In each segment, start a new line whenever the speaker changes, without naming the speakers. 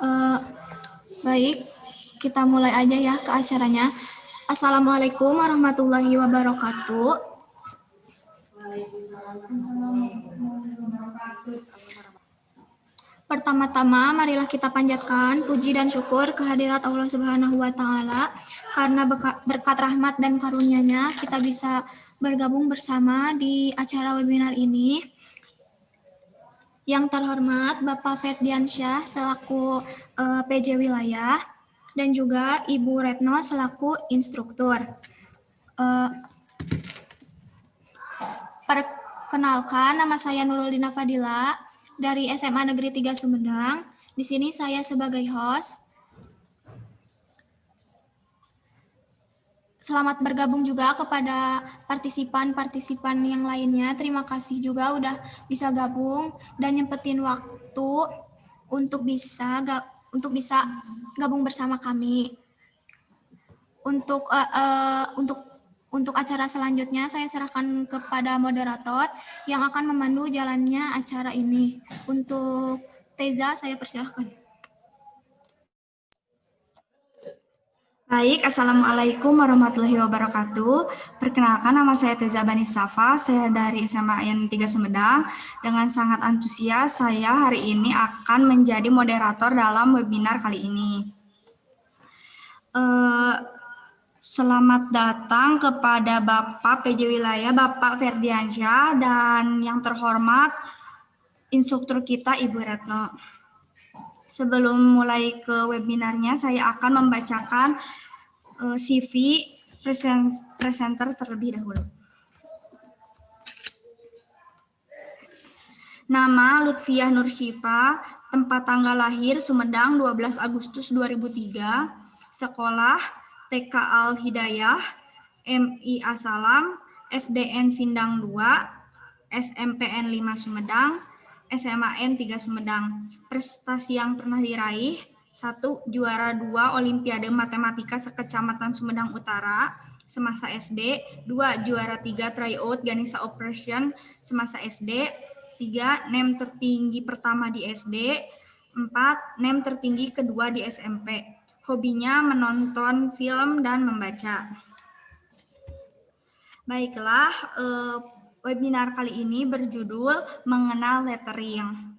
Eh, Baik, kita mulai aja ya ke acaranya. Assalamualaikum warahmatullahi wabarakatuh. Pertama-tama, marilah kita panjatkan puji dan syukur kehadirat Allah Subhanahu wa Ta'ala, karena berkat rahmat dan karunia-Nya kita bisa bergabung bersama di acara webinar ini. Yang terhormat Bapak Ferdiansyah selaku PJ Wilayah dan juga Ibu Retno selaku instruktur. Perkenalkan, nama saya Nurul Dina Fadila dari SMA Negeri 3 Sumedang. Di sini saya sebagai host. Selamat bergabung juga kepada partisipan-partisipan yang lainnya. Terima kasih juga udah bisa gabung dan nyempetin waktu untuk bisa gabung bersama kami. Untuk acara selanjutnya saya serahkan kepada moderator yang akan memandu jalannya acara ini. Untuk Teza saya persilahkan.
Baik, Assalamualaikum warahmatullahi wabarakatuh. Perkenalkan, nama saya Teza Bani Safa, saya dari SMA IN 3 Sumedang. Dengan sangat antusias, saya hari ini akan menjadi moderator dalam webinar kali ini. Selamat datang kepada Bapak PJ Wilayah, Bapak Ferdiansyah, dan yang terhormat instruktur kita, Ibu Retno. Sebelum mulai ke webinarnya, saya akan membacakan CV presenter terlebih dahulu. Nama Lutfiah Nursyifa, tempat tanggal lahir Sumedang 12 Agustus 2003, sekolah TK Al Hidayah, MI Asalam, SDN Sindang 2, SMPN 5 Sumedang, SMAN 3 Sumedang. Prestasi yang pernah diraih: 1. Juara 2 Olimpiade Matematika Sekecamatan Sumedang Utara semasa SD. 2. Juara 3 tryout Ganesha Operation semasa SD. 3. NEM tertinggi pertama di SD. 4. NEM tertinggi kedua di SMP. Hobinya menonton film dan membaca. Baiklah, webinar kali ini berjudul Mengenal Lettering.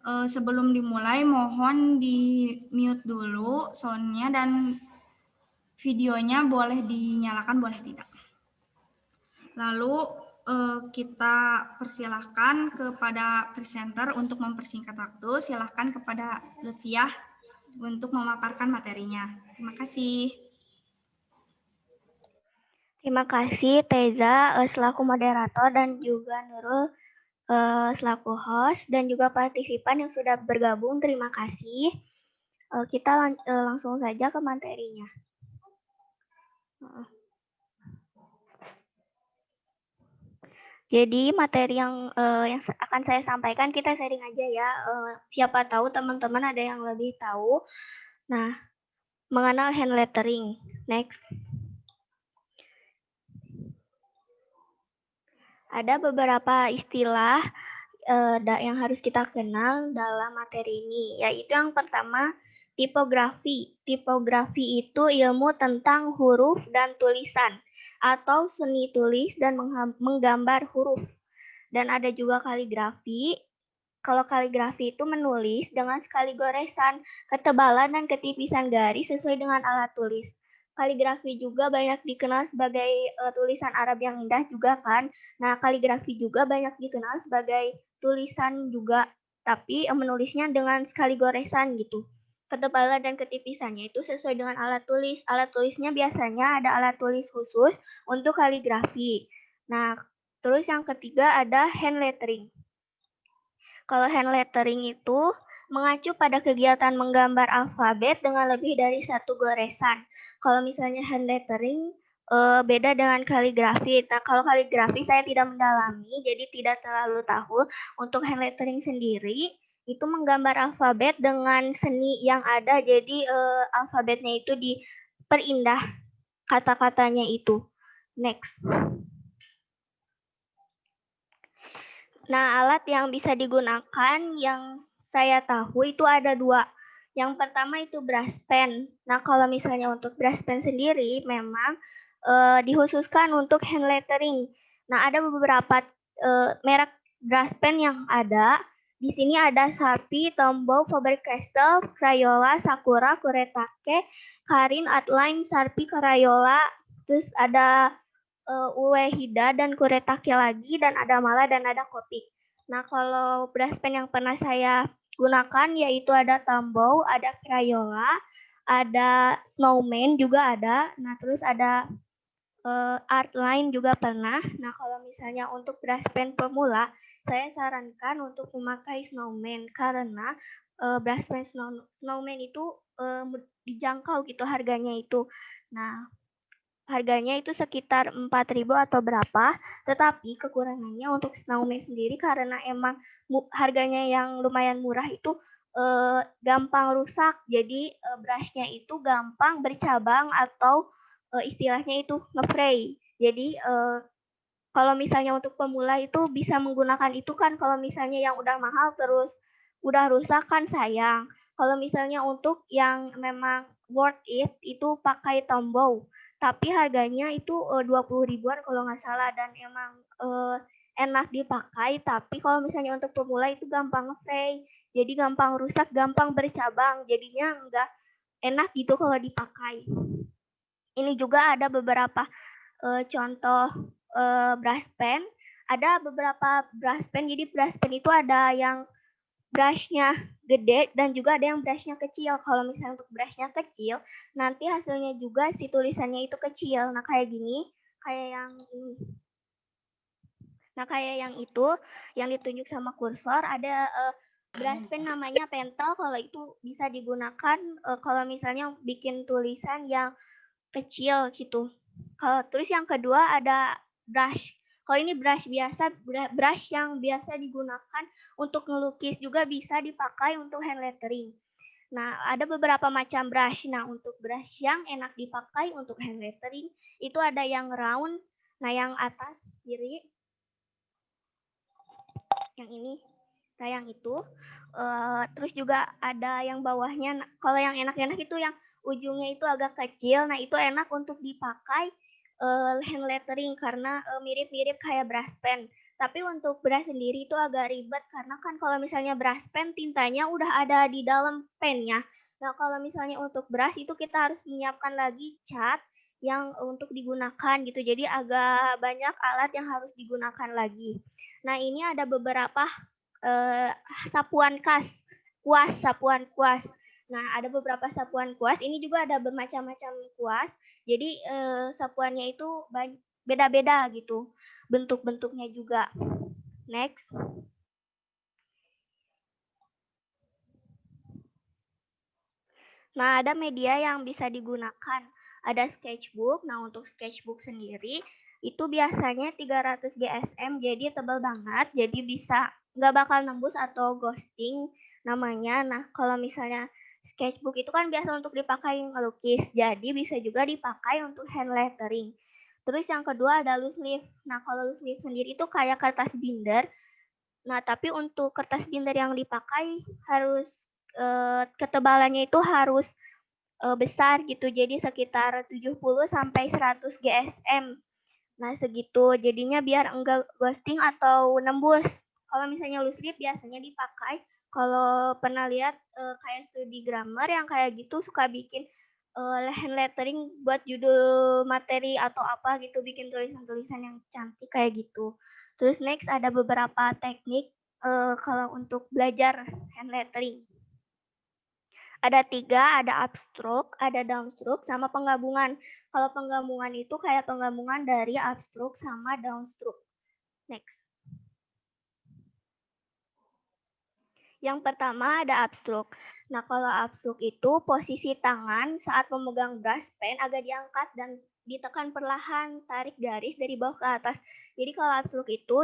Sebelum dimulai, mohon di-mute dulu soundnya dan videonya, boleh dinyalakan, boleh tidak. Lalu kita persilahkan kepada presenter untuk mempersingkat waktu. Silahkan kepada Lutfiah untuk memaparkan materinya. Terima kasih.
Terima kasih Teza selaku moderator dan juga Nurul selaku host dan juga partisipan yang sudah bergabung. Terima kasih. Kita langsung saja ke materinya. Jadi materi yang akan saya sampaikan kita sharing aja ya. Siapa tahu teman-teman ada yang lebih tahu. Nah, mengenal hand lettering. Next. Ada beberapa istilah yang harus kita kenal dalam materi ini, yaitu yang pertama tipografi. Tipografi itu ilmu tentang huruf dan tulisan atau seni tulis dan menggambar huruf. Dan ada juga kaligrafi. Kalau kaligrafi itu menulis dengan sekali goresan, ketebalan dan ketipisan garis sesuai dengan alat tulis. Kaligrafi juga banyak dikenal sebagai tulisan Arab yang indah juga kan. Nah, kaligrafi juga banyak dikenal sebagai tulisan juga, tapi menulisnya dengan sekali goresan gitu. Ketebalan dan ketipisannya itu sesuai dengan alat tulis. Alat tulisnya biasanya ada alat tulis khusus untuk kaligrafi. Nah, terus yang ketiga ada hand lettering. Kalau hand lettering itu mengacu pada kegiatan menggambar alfabet dengan lebih dari satu goresan. Kalau misalnya hand lettering beda dengan kaligrafi. Nah, kalau kaligrafi saya tidak mendalami, jadi tidak terlalu tahu. Untuk hand lettering sendiri, itu menggambar alfabet dengan seni yang ada, jadi alfabetnya itu diperindah kata-katanya itu. Next. Nah, alat yang bisa digunakan yang saya tahu itu ada dua. Yang pertama itu brush pen. Nah, kalau misalnya untuk brush pen sendiri memang dikhususkan untuk hand lettering. Nah, ada beberapa merek brush pen yang ada. Di sini ada Sharpie, Tombow, Faber-Castell, Crayola, Sakura, Kuretake, Karin, Outline, Sharpie, Crayola, terus ada Uehida dan Kuretake lagi, dan ada Mala dan ada Copic. Nah, kalau brush pen yang pernah saya gunakan yaitu ada Tombow, ada Crayola, ada Snowman juga ada. Nah, terus ada Artline juga pernah. Nah, kalau misalnya untuk brush pen pemula, saya sarankan untuk memakai Snowman karena brush pen Snowman itu dijangkau gitu harganya itu. Nah, harganya itu sekitar 4.000 atau berapa, tetapi kekurangannya untuk Snowman sendiri karena emang harganya yang lumayan murah itu gampang rusak. Jadi brushnya itu gampang bercabang atau istilahnya itu nge-fray. Jadi kalau misalnya untuk pemula itu bisa menggunakan itu kan, kalau misalnya yang udah mahal terus udah rusak kan sayang. Kalau misalnya untuk yang memang worth it itu pakai Tombow. Tapi harganya itu 20 ribuan kalau nggak salah, dan emang enak dipakai. Tapi kalau misalnya untuk pemula itu gampang nge-fray. Jadi gampang rusak, gampang bercabang. Jadinya nggak enak gitu kalau dipakai. Ini juga ada beberapa contoh brush pen. Ada beberapa brush pen. Jadi brush pen itu ada yang brushnya gede dan juga ada yang brushnya kecil. Kalau misalnya untuk brushnya kecil, nanti hasilnya juga si tulisannya itu kecil. Nah, kayak gini, kayak yang ini. Nah, kayak yang itu, yang ditunjuk sama kursor, ada brush pen namanya pentel. Kalau itu bisa digunakan kalau misalnya bikin tulisan yang kecil gitu. Terus yang kedua ada brush. Kalau ini brush biasa, brush yang biasa digunakan untuk ngelukis, juga bisa dipakai untuk hand lettering. Nah, ada beberapa macam brush. Nah, untuk brush yang enak dipakai untuk hand lettering itu ada yang round. Nah, yang atas kiri, yang ini, nah yang itu. Terus juga ada yang bawahnya. Kalau yang enak-enak itu yang ujungnya itu agak kecil. Nah, itu enak untuk dipakai hand lettering karena mirip-mirip kayak brush pen. Tapi untuk brush sendiri itu agak ribet karena kan kalau misalnya brush pen tintanya udah ada di dalam pennya. Nah, kalau misalnya untuk brush itu kita harus menyiapkan lagi cat yang untuk digunakan gitu. Jadi agak banyak alat yang harus digunakan lagi. Nah, ini ada beberapa sapuan sapuan kuas. Nah, ada beberapa sapuan kuas. Ini juga ada bermacam-macam kuas. Jadi sapuannya itu beda-beda gitu. Bentuk-bentuknya juga. Next. Nah, ada media yang bisa digunakan. Ada sketchbook. Nah, untuk sketchbook sendiri itu biasanya 300 GSM, jadi tebal banget. Jadi bisa nggak bakal nembus atau ghosting namanya. Nah, kalau misalnya sketchbook itu kan biasa untuk dipakai ngelukis, jadi bisa juga dipakai untuk hand lettering. Terus yang kedua ada loose leaf. Nah, kalau loose leaf sendiri itu kayak kertas binder. Nah, tapi untuk kertas binder yang dipakai harus ketebalannya itu harus besar gitu. Jadi sekitar 70 sampai 100 GSM. Nah, segitu. Jadinya biar enggak ghosting atau nembus. Kalau misalnya loose leaf biasanya dipakai kalau pernah lihat kayak studi grammar yang kayak gitu suka bikin hand lettering buat judul materi atau apa gitu, bikin tulisan-tulisan yang cantik kayak gitu. Terus next ada beberapa teknik kalau untuk belajar hand lettering. Ada 3, ada upstroke, ada downstroke, sama penggabungan. Kalau penggabungan itu kayak penggabungan dari upstroke sama downstroke. Next. Yang pertama ada upstroke. Nah, kalau upstroke itu posisi tangan saat memegang brush pen agak diangkat dan ditekan perlahan, tarik garis dari bawah ke atas. Jadi kalau upstroke itu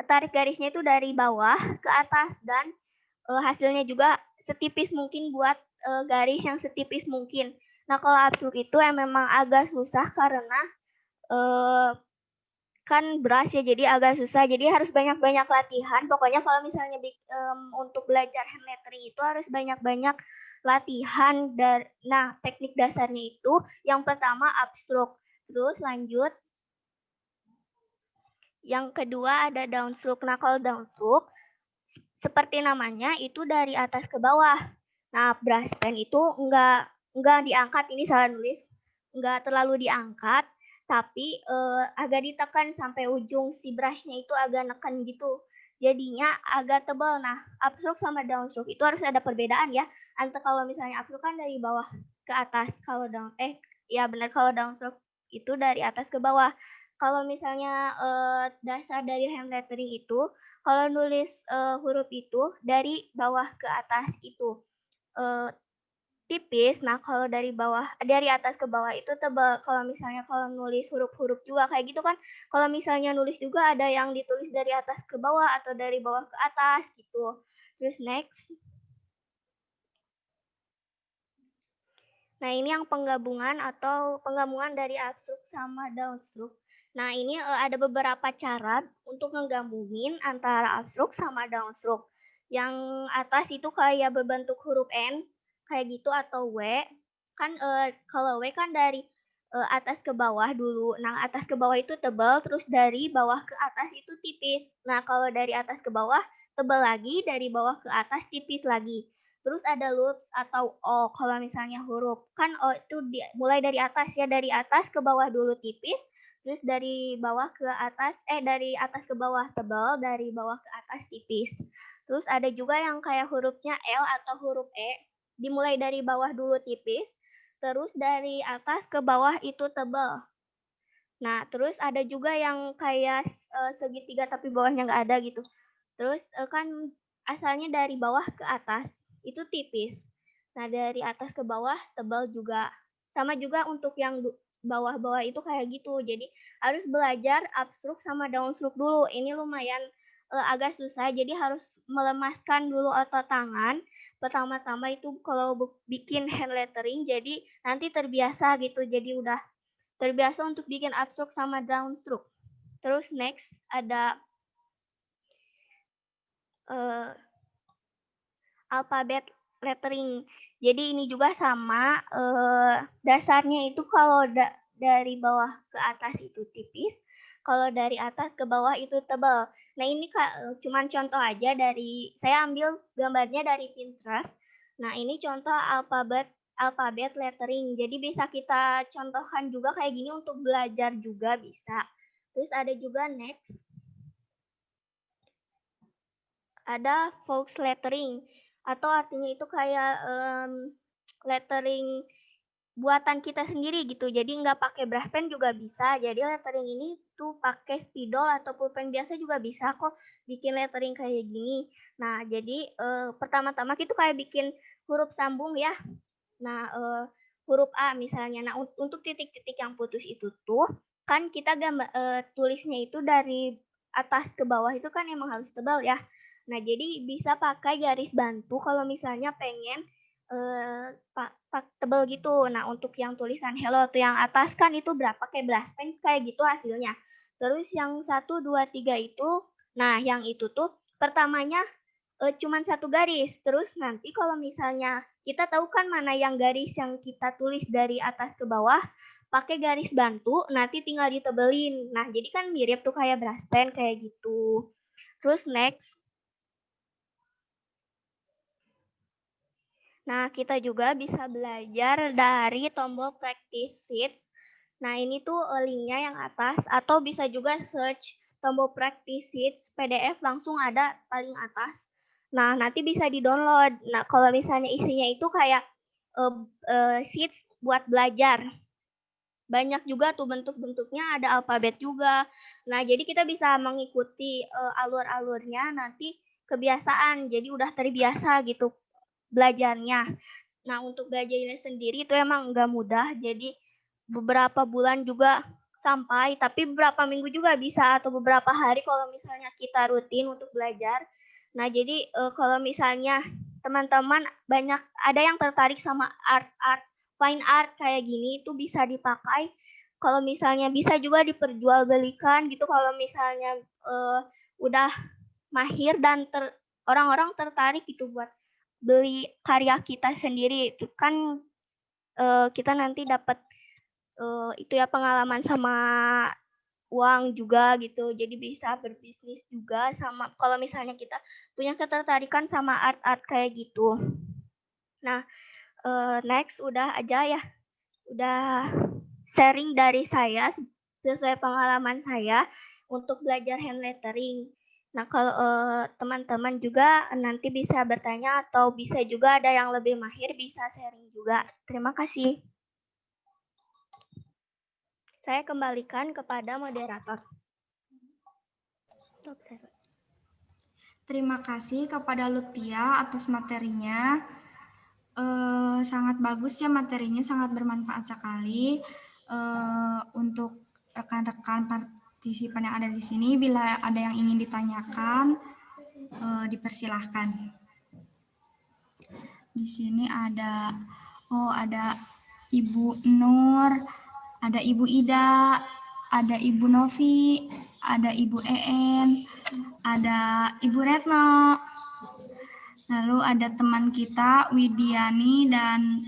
tarik garisnya itu dari bawah ke atas, dan hasilnya juga setipis mungkin, buat garis yang setipis mungkin. Nah, kalau upstroke itu memang agak susah karena kan brush ya, jadi agak susah. Jadi harus banyak-banyak latihan. Pokoknya kalau misalnya untuk belajar hand lettering itu harus banyak-banyak latihan. Nah, teknik dasarnya itu yang pertama upstroke. Terus lanjut, yang kedua ada downstroke. Nah, kalau downstroke seperti namanya itu dari atas ke bawah. Nah, brush pen itu enggak diangkat, ini salah nulis, enggak terlalu diangkat, tapi agak ditekan sampai ujung si brushnya itu agak neken gitu. Jadinya agak tebal. Nah, upstroke sama downstroke itu harus ada perbedaan ya. Antara kalau misalnya upstroke kan dari bawah ke atas, kalau ya benar, kalau downstroke itu dari atas ke bawah. Kalau misalnya dasar dari hand lettering itu, kalau nulis huruf itu dari bawah ke atas itu tipis. Nah, kalau dari atas ke bawah itu tebal. Kalau misalnya kalau nulis huruf-huruf juga kayak gitu kan, kalau misalnya nulis juga ada yang ditulis dari atas ke bawah atau dari bawah ke atas gitu. Terus next. Nah, ini yang penggabungan dari upstroke sama downstroke. Nah, ini ada beberapa cara untuk menggabungin antara upstroke sama downstroke. Yang atas itu kayak berbentuk huruf N, kayak gitu, atau W. Kan kalau W kan dari atas ke bawah dulu. Nah, atas ke bawah itu tebal, terus dari bawah ke atas itu tipis. Nah, kalau dari atas ke bawah tebal lagi, dari bawah ke atas tipis lagi. Terus ada loops atau O. Kalau misalnya huruf kan O itu mulai dari atas ya, dari atas ke bawah dulu tipis, terus dari bawah ke atas dari atas ke bawah tebal, dari bawah ke atas tipis. Terus ada juga yang kayak hurufnya L atau huruf E, dimulai dari bawah dulu tipis, terus dari atas ke bawah itu tebal. Nah, terus ada juga yang kayak segitiga tapi bawahnya nggak ada gitu. Terus kan asalnya dari bawah ke atas itu tipis. Nah, dari atas ke bawah tebal juga. Sama juga untuk yang bawah-bawah itu kayak gitu. Jadi harus belajar upstroke sama downstroke dulu. Ini lumayan agak susah, jadi harus melemaskan dulu otot tangan. Pertama-tama itu kalau bikin hand lettering, jadi nanti terbiasa gitu. Jadi udah terbiasa untuk bikin upstroke sama downstroke. Terus next ada alfabet lettering. Jadi ini juga sama, dasarnya itu kalau dari bawah ke atas itu tipis, kalau dari atas ke bawah itu tebal. Nah, ini cuman contoh aja saya ambil gambarnya dari Pinterest. Nah, ini contoh alfabet lettering. Jadi bisa kita contohkan juga kayak gini untuk belajar juga bisa. Terus ada juga next. Ada Fox lettering, atau artinya itu kayak lettering buatan kita sendiri gitu. Jadi nggak pakai brush pen juga bisa. Jadi lettering ini tuh pakai spidol atau pulpen biasa juga bisa kok bikin lettering kayak gini. Nah, jadi pertama-tama kita kayak bikin huruf sambung ya. Nah, huruf A misalnya. Nah, untuk titik-titik yang putus itu tuh kan kita tulisnya itu dari atas ke bawah itu kan emang harus tebal ya. Nah, jadi bisa pakai garis bantu kalau misalnya pengen tebal gitu. Nah, untuk yang tulisan hello atau yang atas kan itu berapa kayak brush pen kayak gitu hasilnya. Terus yang 1, 2, 3 itu, nah yang itu tuh pertamanya cuman satu garis. Terus nanti kalau misalnya kita tahu kan mana yang garis yang kita tulis dari atas ke bawah, pakai garis bantu, nanti tinggal ditebelin. Nah, jadi kan mirip tuh kayak brush pen kayak gitu. Terus next. Nah, kita juga bisa belajar dari tombol practice sheets. Nah, ini tuh linknya yang atas, atau bisa juga search tombol practice sheets PDF langsung ada paling atas. Nah, nanti bisa di-download. Nah, kalau misalnya isinya itu kayak sheets buat belajar. Banyak juga tuh bentuk-bentuknya, ada alfabet juga. Nah, jadi kita bisa mengikuti alur-alurnya, nanti kebiasaan. Jadi udah terbiasa gitu belajarnya. Nah, untuk belajarnya sendiri itu emang nggak mudah, jadi beberapa bulan juga sampai, tapi beberapa minggu juga bisa, atau beberapa hari kalau misalnya kita rutin untuk belajar. Nah, jadi kalau misalnya teman-teman ada yang tertarik sama fine art kayak gini, itu bisa dipakai. Kalau misalnya bisa juga diperjualbelikan gitu, kalau misalnya udah mahir dan orang-orang tertarik gitu buat beli karya kita sendiri. Itu kan kita nanti dapat itu ya pengalaman sama uang juga gitu. Jadi bisa berbisnis juga sama kalau misalnya kita punya ketertarikan sama art-art kayak gitu. Nah, next udah aja ya. Udah sharing dari saya sesuai pengalaman saya untuk belajar hand lettering. Nah, kalau teman-teman juga nanti bisa bertanya atau bisa juga ada yang lebih mahir bisa sharing juga. Terima kasih. Saya kembalikan kepada moderator.
Terima kasih kepada Lutfia atas materinya. Sangat bagus ya materinya, sangat bermanfaat sekali untuk rekan-rekan partisipan yang ada di sini. Bila ada yang ingin ditanyakan, dipersilahkan. Di sini ada Ibu Nur, ada Ibu Ida, ada Ibu Novi, ada Ibu En, ada Ibu Retno. Lalu ada teman kita Widiani dan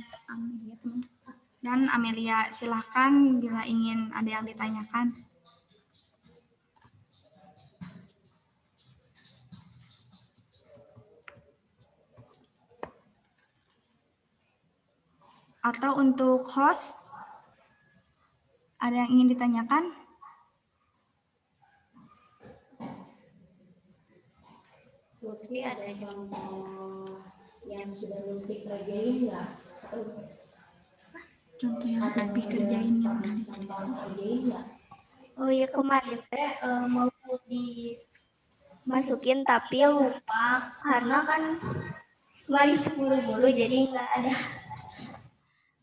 Amelia. Silahkan bila ingin ada yang ditanyakan. Atau untuk host, ada yang ingin ditanyakan?
Lutfi ada contoh yang sudah Lutfi kerjain nggak?
Contoh yang Lutfi kerjain yang udah
kerjain nggak?
Oh iya kemarin mau dimasukin tapi lupa karena kan kemarin buru-buru jadi nggak ada.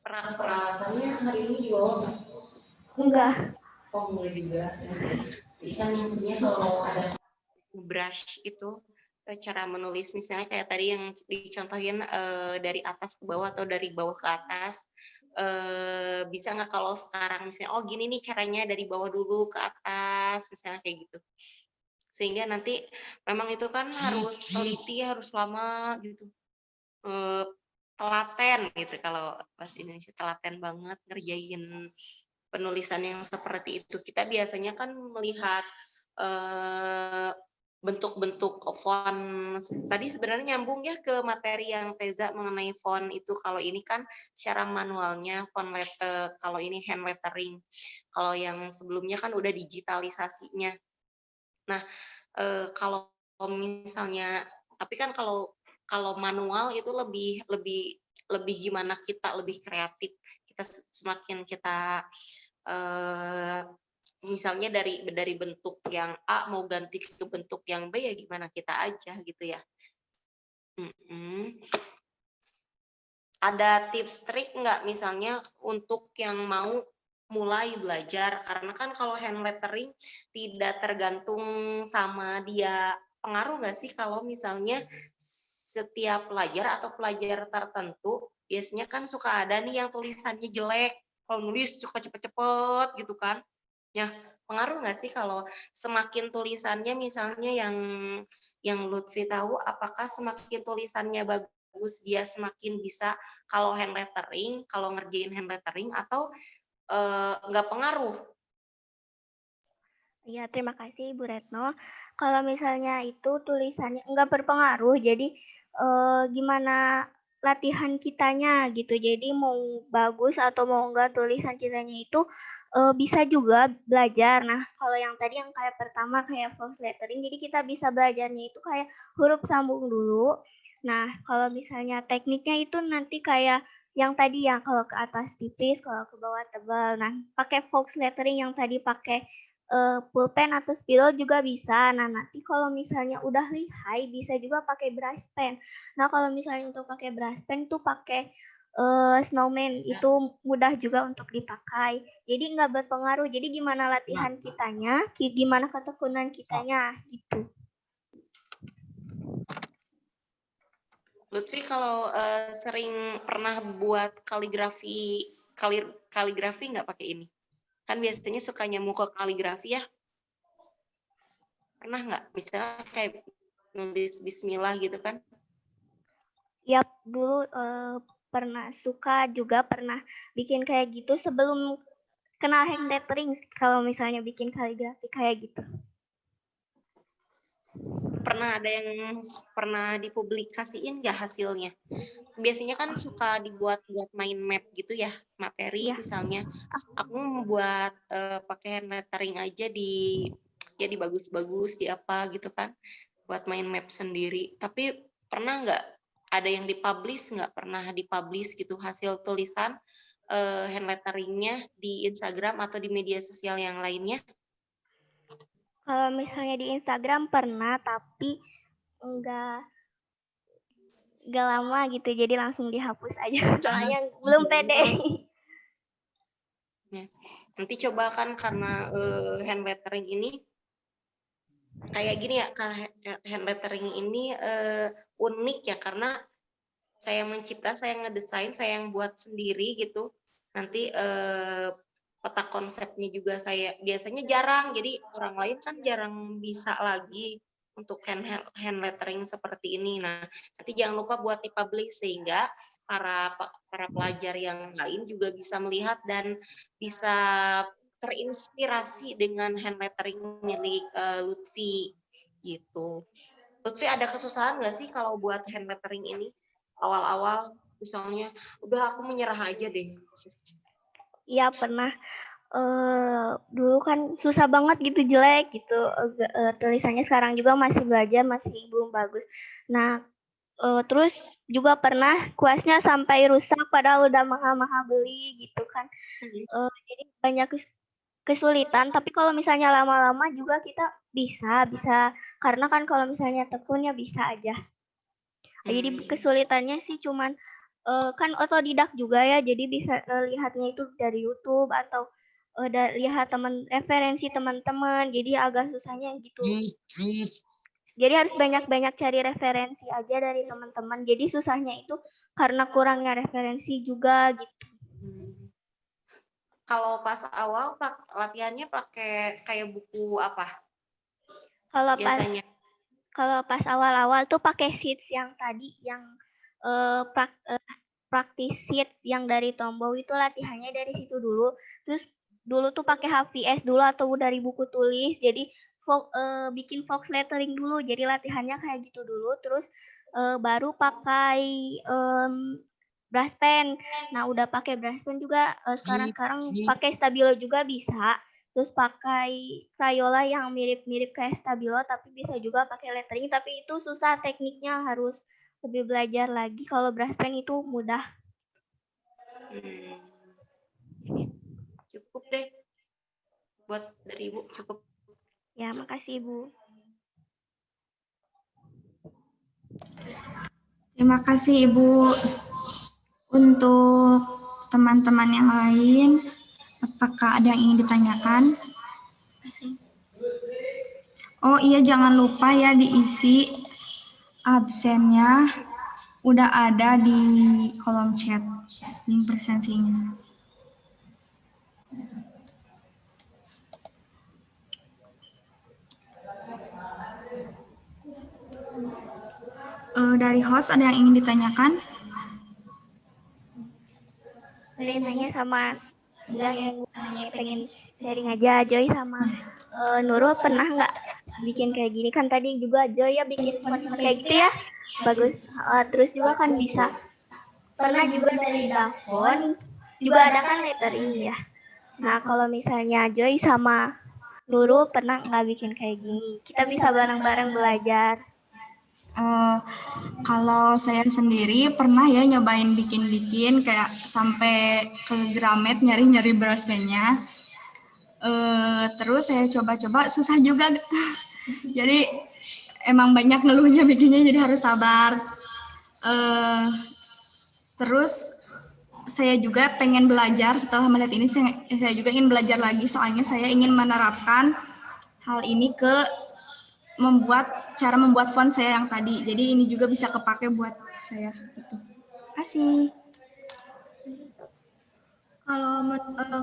Peralatannya hari ini juga
Enggak.
oh mulai juga. Jadi kan maksudnya kalau ada brush itu cara menulis misalnya kayak tadi yang dicontohin dari atas ke bawah atau dari bawah ke atas, bisa nggak kalau sekarang misalnya oh gini nih caranya dari bawah dulu ke atas misalnya kayak gitu, sehingga nanti memang itu kan harus teliti, harus lama gitu, telaten gitu kalau bahasa Indonesia, telaten banget ngerjain penulisan yang seperti itu. Kita biasanya kan melihat bentuk-bentuk font tadi sebenarnya nyambung ya ke materi yang Teza mengenai font itu. Kalau ini kan secara manualnya font kalau ini hand lettering. Kalau yang sebelumnya kan udah digitalisasinya. Nah, kalau misalnya tapi kan kalau manual itu lebih gimana kita lebih kreatif. Kita semakin kita misalnya dari bentuk yang A mau ganti ke bentuk yang B ya gimana kita aja gitu ya. Ada tips trik nggak misalnya untuk yang mau mulai belajar, karena kan kalau hand lettering tidak tergantung sama dia, pengaruh nggak sih kalau misalnya setiap pelajar atau pelajar tertentu biasanya kan suka ada nih yang tulisannya jelek, kalau nulis suka cepet-cepet gitu kan. Ya, pengaruh nggak sih kalau semakin tulisannya misalnya yang Lutfi tahu, apakah semakin tulisannya bagus dia semakin bisa kalau hand lettering, kalau ngerjain hand lettering atau nggak pengaruh?
Ya, terima kasih Ibu Retno. Kalau misalnya itu tulisannya nggak berpengaruh, jadi gimana latihan kitanya gitu. Jadi mau bagus atau mau enggak tulisan kitanya itu bisa juga belajar. Nah, kalau yang tadi yang kayak pertama kayak false lettering, jadi kita bisa belajarnya itu kayak huruf sambung dulu. Nah, kalau misalnya tekniknya itu nanti kayak yang tadi ya, kalau ke atas tipis, kalau ke bawah tebal. Nah, pakai false lettering yang tadi pakai pulpen atau spidol juga bisa. Nah, nanti kalau misalnya udah lihai bisa juga pakai brush pen. Nah, kalau misalnya untuk pakai brush pen tuh pakai snowman itu mudah juga untuk dipakai. Jadi nggak berpengaruh. Jadi gimana latihan kitanya, gimana ketekunan kitanya gitu.
Lutfi kalau sering pernah buat kaligrafi nggak pakai ini? Kan biasanya suka nyamuk ke kaligrafi ya. Pernah nggak? Misalnya kayak nulis bismillah gitu kan?
Ya dulu pernah suka juga pernah bikin kayak gitu sebelum kenal handlettering kalau misalnya bikin kaligrafi kayak gitu.
Pernah ada yang pernah dipublikasiin nggak hasilnya? Biasanya kan suka dibuat main map gitu ya, materi
Iya.
misalnya. Aku mau buat pakai hand lettering aja ya di bagus-bagus di apa gitu kan, buat main map sendiri. Tapi pernah nggak ada yang dipublish, nggak pernah dipublish gitu hasil tulisan hand letteringnya di Instagram atau di media sosial yang lainnya?
Kalau misalnya di Instagram pernah, tapi enggak lama gitu, jadi langsung dihapus aja. Soalnya belum pede.
Nanti coba kan karena hand lettering ini kayak gini ya, karena hand lettering ini unik ya karena saya mencipta, saya ngedesain, saya yang buat sendiri gitu. Nanti peta konsepnya juga saya biasanya jarang, jadi orang lain kan jarang bisa lagi untuk hand lettering seperti ini. Nah, nanti jangan lupa buat dipublish sehingga para pelajar yang lain juga bisa melihat dan bisa terinspirasi dengan hand lettering milik Lutfi gitu. Lutfi ada kesusahan nggak sih kalau buat hand lettering ini? Awal-awal misalnya udah aku menyerah aja deh.
Iya pernah. Dulu kan susah banget gitu, jelek gitu. Tulisannya sekarang juga masih belajar, masih belum bagus. Nah, terus juga pernah kuasnya sampai rusak padahal udah mahal-mahal beli gitu kan. Jadi banyak kesulitan, tapi kalau misalnya lama-lama juga kita bisa karena kan kalau misalnya tekunnya bisa aja. Jadi kesulitannya sih cuman kan otodidak juga ya, jadi bisa lihatnya itu dari YouTube atau lihat referensi teman-teman, jadi agak susahnya gitu. Jadi harus banyak-banyak cari referensi aja dari teman-teman. Jadi susahnya itu karena kurangnya referensi juga gitu.
Kalau pas awal latihannya pakai kayak buku apa? Biasanya.
Kalau pas awal-awal tuh pakai sheets yang tadi yang practice sheets yang dari Tombow itu latihannya dari situ dulu. Terus dulu tuh pakai HVS dulu atau dari buku tulis. Jadi bikin fox lettering dulu. Jadi latihannya kayak gitu dulu. Terus baru pakai brush pen. Nah, udah pakai brush pen juga sekarang pakai Stabilo juga bisa. Terus pakai Crayola yang mirip-mirip kayak Stabilo tapi bisa juga pakai lettering, tapi itu susah tekniknya, harus lebih belajar lagi. Kalau brush pen itu mudah.
Cukup deh buat dari Ibu, cukup.
Ya, makasih Ibu.
Terima kasih Ibu. Untuk teman-teman yang lain, apakah ada yang ingin ditanyakan? Oh iya, jangan lupa ya diisi absennya. Udah ada di kolom chat link presensinya. Dari host ada yang ingin ditanyakan?
Boleh nanya sama yang pengen sharing aja, Joy sama Nurul pernah nggak bikin kayak gini? Kan tadi juga Joy ya bikin poster kayak gitu ya, bagus. Terus juga kan bisa. Pernah juga dari Davon, juga ada kan lettering ya. Nah kalau misalnya Joy sama Nurul pernah nggak bikin kayak gini? Kita bisa bareng-bareng belajar.
Kalau saya sendiri pernah ya nyobain bikin-bikin kayak sampai ke Gramet nyari-nyari brush pen-nya. Terus saya coba-coba susah juga. Jadi emang banyak ngeluhnya bikinnya, jadi harus sabar. Terus saya juga pengen belajar setelah melihat ini, saya juga ingin belajar lagi, soalnya saya ingin menerapkan hal ini ke cara membuat font saya yang tadi. Jadi ini juga bisa kepake buat saya. Gitu. Terima kasih.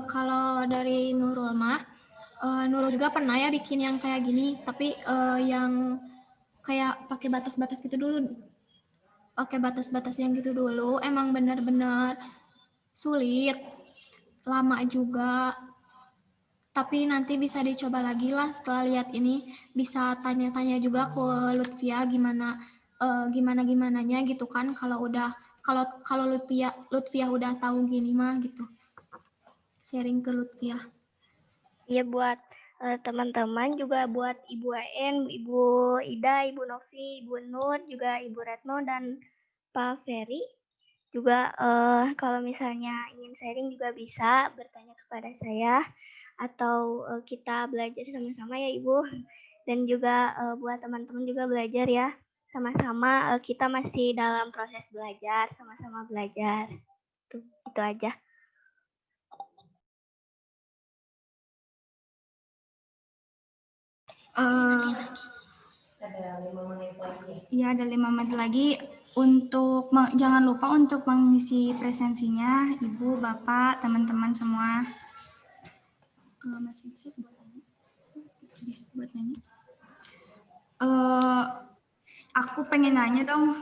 Kalau dari Nurul mah, Nurul juga pernah ya bikin yang kayak gini, tapi yang kayak pakai batas-batas gitu dulu. pakai batas-batas yang gitu dulu. Emang benar-benar sulit, lama juga. Tapi nanti bisa dicoba lagi lah setelah lihat ini. Bisa tanya-tanya juga ke Lutfia gimananya gitu kan kalau Lutfia udah tahu gini mah gitu. Sharing ke Lutfia.
Iya buat teman-teman juga buat Ibu AN, Ibu Ida, Ibu Novi, Ibu Nur, juga Ibu Retno dan Pak Ferry. Juga kalau misalnya ingin sharing juga bisa bertanya kepada saya atau kita belajar sama-sama ya Ibu. Dan juga buat teman-teman juga belajar ya. Sama-sama kita masih dalam proses belajar, sama-sama belajar. Itu aja.
Ya, ada 5 menit lagi. Jangan lupa untuk mengisi presensinya, Ibu, Bapak, teman-teman semua. Masih bisa buat nanya? Aku pengen nanya dong.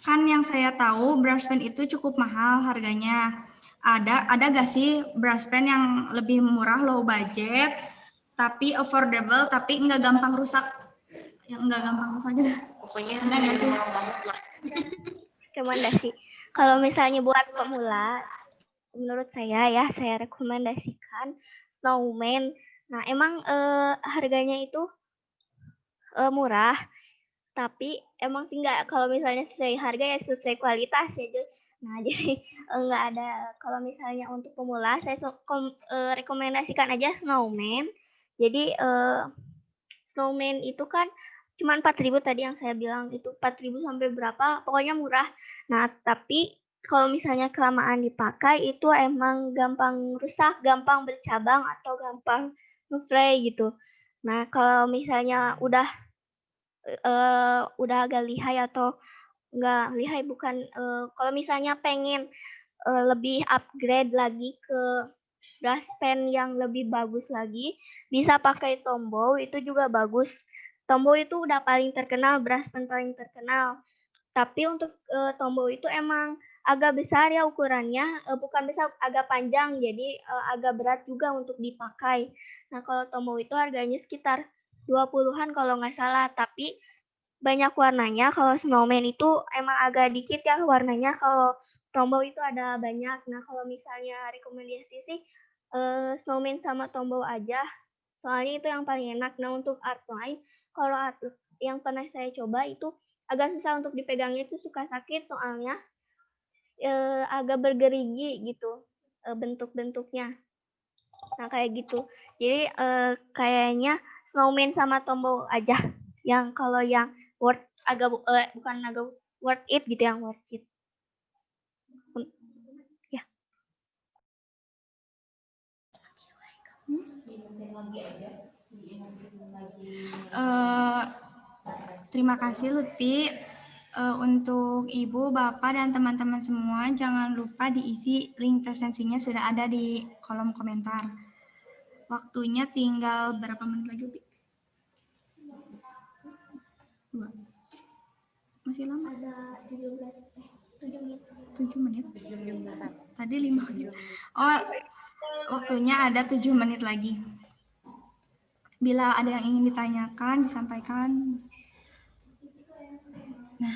Kan yang saya tahu brush pen itu cukup mahal harganya. Ada gak sih brush pen yang lebih murah, low budget, tapi affordable, tapi nggak gampang rusak? Yang nggak gampang rusak gitu.
Pokoknya
Ada nggak sih?
minimal banget lah.
Rekomendasi. Kalau misalnya buat pemula, menurut saya ya, saya rekomendasikan Snowman. Nah, emang harganya itu murah, tapi emang sih nggak, kalau misalnya sesuai harga ya sesuai kualitas ya. Nah, jadi nggak ada, kalau misalnya untuk pemula, saya rekomendasikan aja Snowman. Jadi Snowman itu kan cuma 4.000 tadi yang saya bilang, itu 4.000 sampai berapa, pokoknya murah. Nah, tapi kalau misalnya kelamaan dipakai itu emang gampang rusak, gampang bercabang atau gampang nge-fray gitu. Nah, kalau misalnya udah agak lihai atau enggak lihai, bukan, kalau misalnya pengen lebih upgrade lagi ke brush pen yang lebih bagus lagi, bisa pakai Tombow, itu juga bagus. Tombow itu udah paling terkenal, brush pen paling terkenal. Tapi untuk Tombow itu emang agak besar ya ukurannya, bukan besar, agak panjang, jadi agak berat juga untuk dipakai. Nah, kalau Tombow itu harganya sekitar 20-an kalau nggak salah, tapi banyak warnanya. Kalau Snowman itu emang agak dikit ya warnanya, kalau Tombow itu ada banyak. Nah, kalau misalnya rekomendasi sih Snowman sama Tombow aja, soalnya itu yang paling enak. Nah, untuk art line, kalau art yang pernah saya coba itu agak susah untuk dipegangnya, itu suka sakit soalnya agak bergerigi gitu bentuk-bentuknya. Nah, kayak gitu. Jadi kayaknya Snowman sama Tombow aja yang kalau yang worth bukan agak worth it gitu, yang worth it. Ya.
Terima kasih Lutfi. Untuk Ibu, Bapak, dan teman-teman semua, jangan lupa diisi link presensinya, sudah ada di kolom komentar. Waktunya tinggal berapa menit lagi, Upi? 2. Masih lama?
Ada 7 menit.
7 menit? Tadi 5 menit. Oh, waktunya ada 7 menit lagi. Bila ada yang ingin ditanyakan, disampaikan. Nah,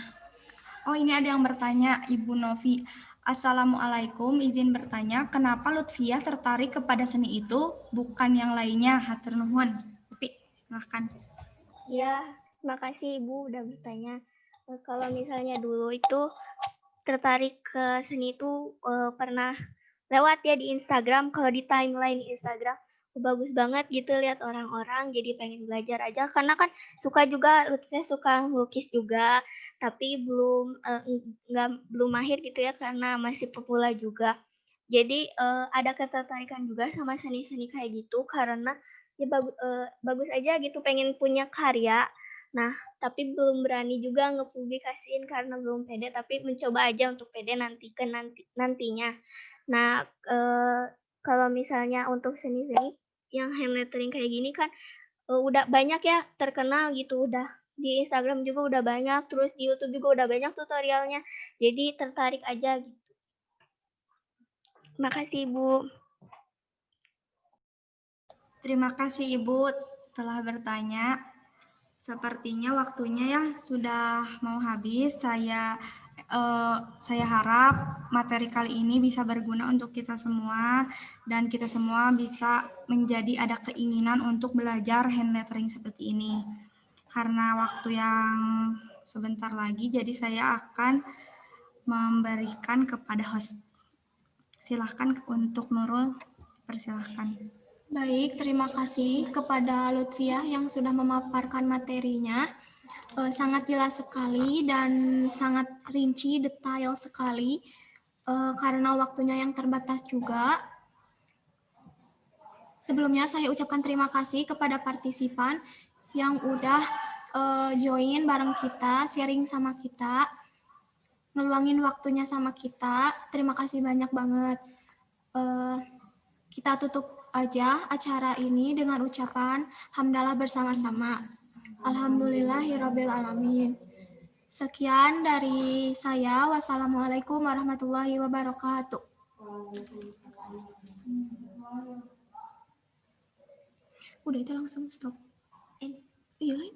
oh ini ada yang bertanya, Ibu Novi. Assalamualaikum, izin bertanya, kenapa Lutfiah tertarik kepada seni itu, bukan yang lainnya? Hatur nuhun. Upi, silahkan.
Ya, terima kasih Ibu udah bertanya. Kalau misalnya dulu itu tertarik ke seni itu pernah lewat ya di Instagram. Kalau di timeline Instagram bagus banget gitu lihat orang-orang, jadi pengen belajar aja, karena kan suka juga, Lutfi suka lukis juga, tapi belum mahir gitu ya, karena masih pemula juga. Jadi ada ketertarikan juga sama seni-seni kayak gitu, karena ya bagus aja gitu, pengen punya karya. Nah, tapi belum berani juga ngepublikasiin karena belum pede, tapi mencoba aja untuk pede nantinya. Nah, kalau misalnya untuk seni-seni yang hand lettering kayak gini kan udah banyak ya terkenal gitu, udah Di Instagram juga udah banyak, terus di YouTube juga udah banyak tutorialnya. Jadi tertarik aja gitu. Makasih Ibu.
Terima kasih Ibu telah bertanya. Sepertinya waktunya ya sudah mau habis. Saya harap materi kali ini bisa berguna untuk kita semua dan kita semua bisa menjadi ada keinginan untuk belajar hand lettering seperti ini. Karena waktu yang sebentar lagi, jadi saya akan memberikan kepada host. Silahkan untuk Nurul, persilahkan.
Baik, terima kasih kepada Lutfiah yang sudah memaparkan materinya. Sangat jelas sekali dan sangat rinci, detail sekali. Karena waktunya yang terbatas juga. Sebelumnya saya ucapkan terima kasih kepada partisipan yang udah join bareng kita, sharing sama kita, ngeluangin waktunya sama kita. Terima kasih banyak banget. Kita tutup aja acara ini dengan ucapan hamdalah bersama-sama. Alhamdulillahirrabbilalamin. Sekian dari saya. Wassalamualaikum warahmatullahi wabarakatuh. Udah itu langsung stop. Iya lain.